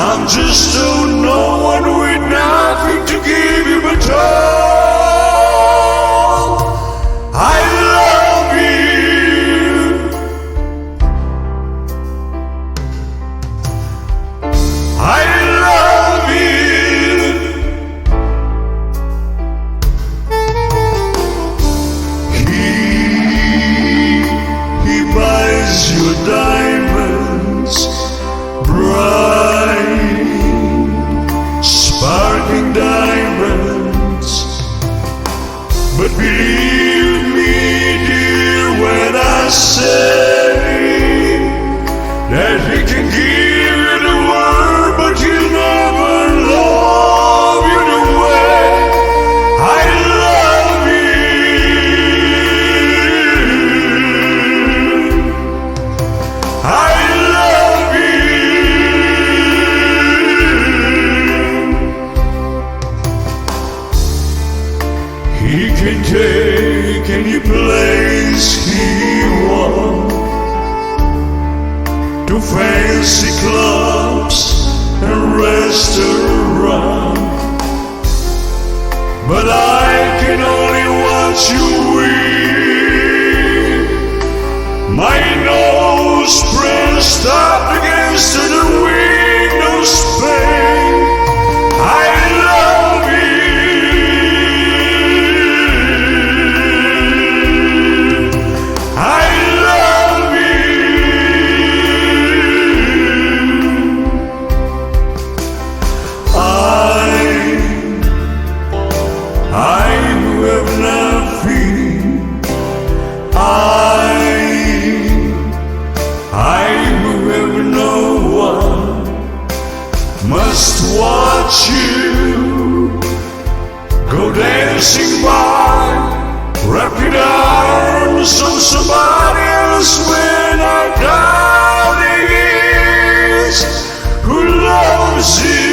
I'm just no one with nothing to give you but all. I love you. I love you. He buys your diamonds, bright, sparkling diamonds. But believe me, dear, when I say that he can give you the world, but he'll never love you the way I love you. I love you. He can take any place he wants, to fancy clubs and restaurants, but I can only watch you weep, my nose pressed up against the window's pane. I love you. I love you. I who have nothing, I who have no one, must watch you go dancing by, wrapped in arms of somebody else, when I doubt it is who loves you.